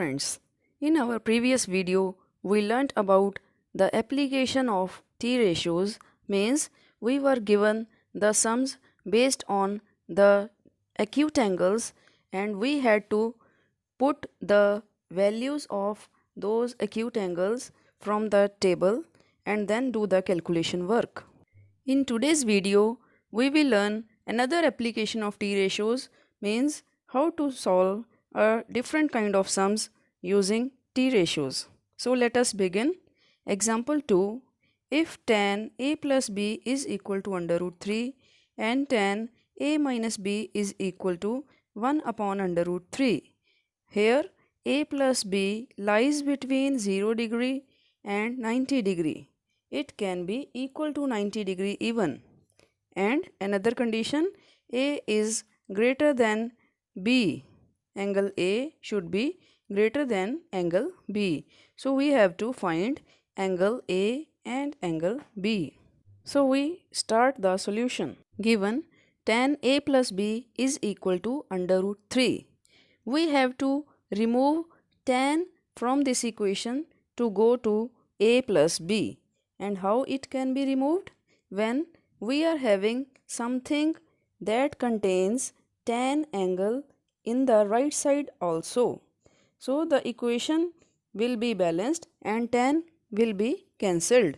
friends, in our previous video we learnt about the application of T ratios, means we were given the sums based on the acute angles and we had to put the values of those acute angles from the table and then do the calculation work. In today's video we will learn another application of T ratios, means how to solve a different kind of sums using T ratios. So let us begin. Example 2. If tan a plus b is equal to under root 3 and tan a minus b is equal to 1 upon under root 3. Here a plus b lies between 0 degree and 90 degree. It can be equal to 90 degree even. And another condition, a is greater than b. Angle A should be greater than angle B. So we have to find angle A and angle B. So we start the solution. Given tan A plus B is equal to under root 3. We have to remove tan from this equation to go to A plus B. And how it can be removed? When we are having something that contains tan angle in the right side also. So the equation will be balanced and tan will be cancelled.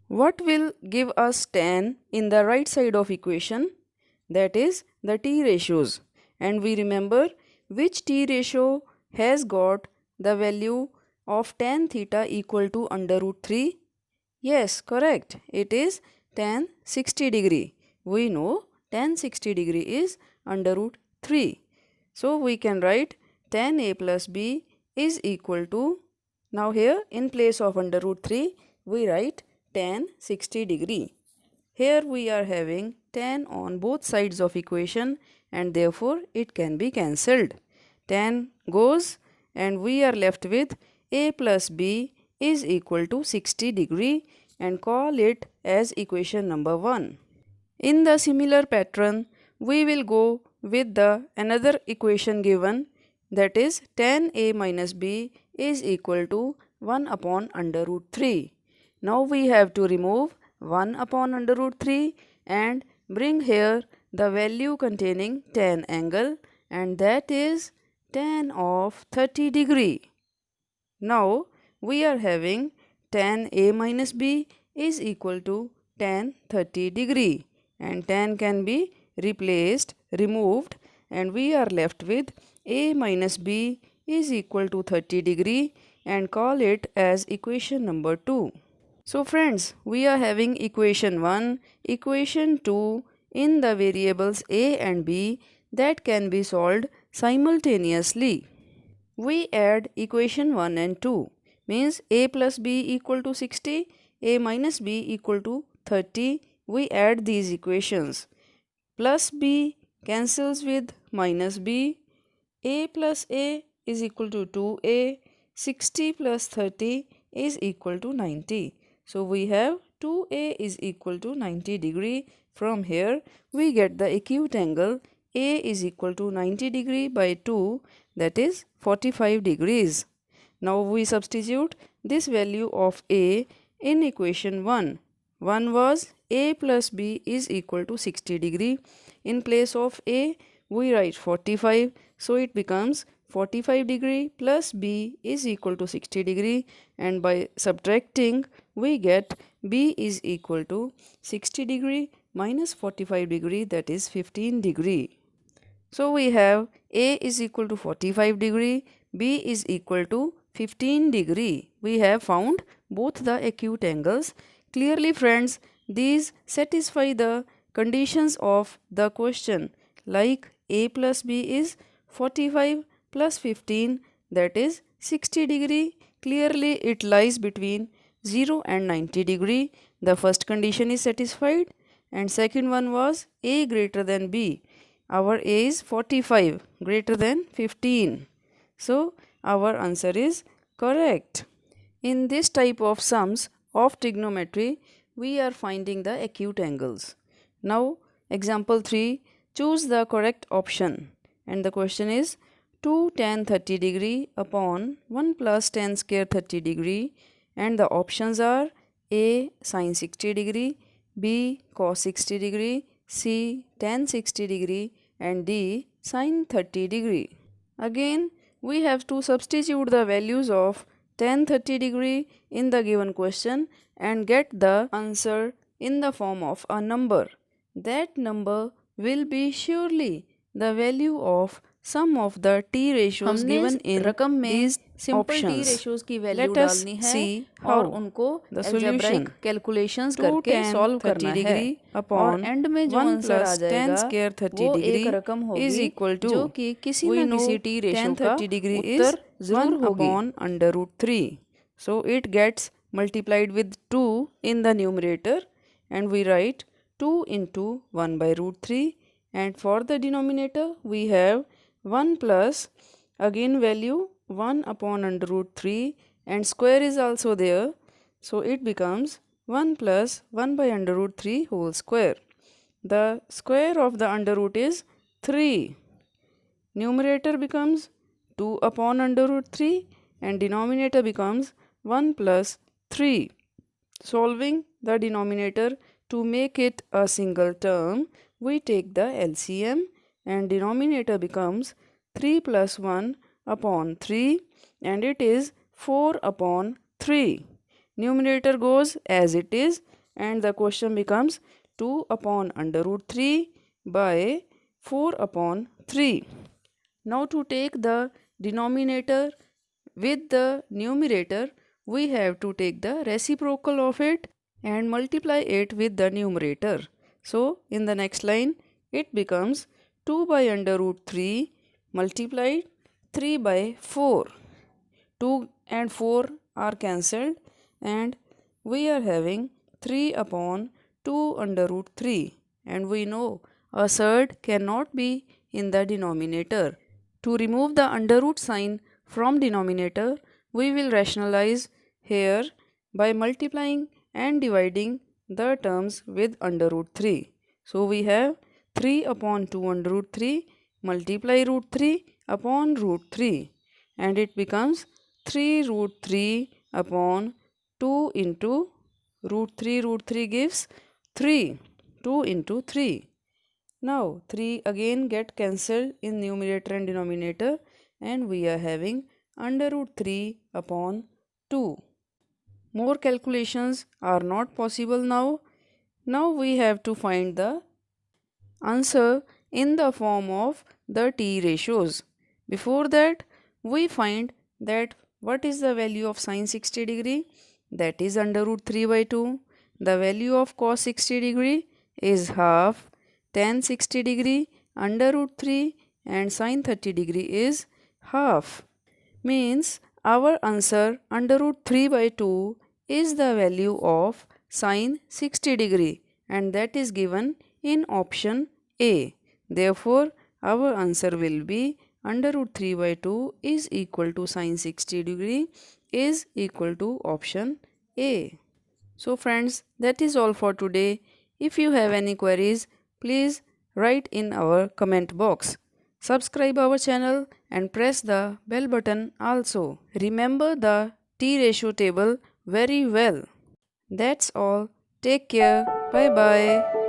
What will give us tan in the right side of equation? That is the T ratios. And we remember which T ratio has got the value of tan theta equal to under root 3? Yes, correct. It is tan 60 degree. We know tan 60 degree is under root 3. So we can write tan a plus b is equal to, now here in place of under root 3 we write tan 60 degree. Here we are having tan on both sides of equation and therefore it can be cancelled. Tan goes and we are left with a plus b is equal to 60 degree and call it as equation number 1. In the similar pattern we will go with the another equation given, that is tan a minus b is equal to 1 upon under root 3. Now we have to remove 1 upon under root 3 and bring here the value containing tan angle, and that is tan of 30 degree. Now we are having tan a minus b is equal to tan 30 degree, and tan can be removed, and we are left with a minus b is equal to 30 degree and call it as equation number 2. So friends, we are having equation 1, equation 2 in the variables a and b that can be solved simultaneously. We add equation 1 and 2, means a plus b equal to 60, a minus b equal to 30. We add these equations. Plus b cancels with minus b. A plus a is equal to 2a. 60 plus 30 is equal to 90. So we have 2a is equal to 90 degree. From here we get the acute angle a is equal to 90 degree by 2, that is 45 degrees. Now we substitute this value of a in equation 1. 1 was a plus b is equal to 60 degree. In place of a we write 45, so it becomes 45 degree plus b is equal to 60 degree, and by subtracting we get b is equal to 60 degree minus 45 degree, that is 15 degree. So we have a is equal to 45 degree, b is equal to 15 degree. We have found both the acute angles. Clearly friends, these satisfy the conditions of the question, like a plus b is 45 plus 15, that is 60 degree. Clearly it lies between 0 and 90 degree. The first condition is satisfied, and second one was a greater than b. Our a is 45 greater than 15. So our answer is correct. In this type of sums of trigonometry, we are finding the acute angles. Now example 3, choose the correct option, and the question is 2 tan 30 degree upon 1 plus tan square 30 degree, and the options are A sin 60 degree, B cos 60 degree, C tan 60 degree, and D sin 30 degree. Again, we have to substitute the values of tan 30 degree in the given question and get the answer in the form of a number. That number will be surely the value of sum of the t ratios given in रकम में these simple T options. Ratios की value Let us डालनी है see और how उनको the algebraic solution calculations 2 करके tan solve 30 करना है degree और upon एंड में जो 1 आंसर आ plus tan जाएगा square 30 वो degree एक रकम is होगी equal to, जो कि किसी we न know किसी टी रेशो tan का 30 degree is उत्तर जरूर 1 होगी। upon under root 3. So it gets multiplied with 2 in the numerator, and we write 2 into 1 by root 3, and for the denominator we have 1 plus again value 1 upon under root 3, and square is also there, so it becomes 1 plus 1 by under root 3 whole square. The square of the under root is 3. Numerator becomes 2 upon under root 3 and denominator becomes 1 plus 3. Solving the denominator to make it a single term, we take the LCM and denominator becomes 3 plus 1 upon 3, and it is 4 upon 3. Numerator goes as it is and the question becomes 2 upon under root 3 by 4 upon 3. Now to take the denominator with the numerator, we have to take the reciprocal of it and multiply it with the numerator. So in the next line, it becomes 2 by under root 3 multiplied 3 by 4. 2 and 4 are cancelled and we are having 3 upon 2 under root 3, and we know a surd cannot be in the denominator. To remove the under root sign from denominator, we will rationalize here by multiplying and dividing the terms with under root 3. So we have 3 upon 2 under root 3 multiply root 3 upon root 3, and it becomes 3 root 3 upon 2 into root 3. Root 3 gives 3. 2 into 3. Now 3 again get cancelled in numerator and denominator, and we are having under root 3 upon 2. More calculations are not possible now. Now we have to find the answer in the form of the t ratios. Before that, we find that what is the value of sin 60 degree? That is under root 3 by 2. The value of cos 60 degree is half. Tan 60 degree under root 3 and sin 30 degree is half. Means our answer under root 3 by 2 is the value of sin 60 degree, and that is given in option A. Therefore, our answer will be under root 3 by 2 is equal to sin 60 degree is equal to option A. So friends, that is all for today. If you have any queries, please write in our comment box. Subscribe our channel and press the bell button also. Remember the T ratio table very well. That's all. Take care. Bye bye.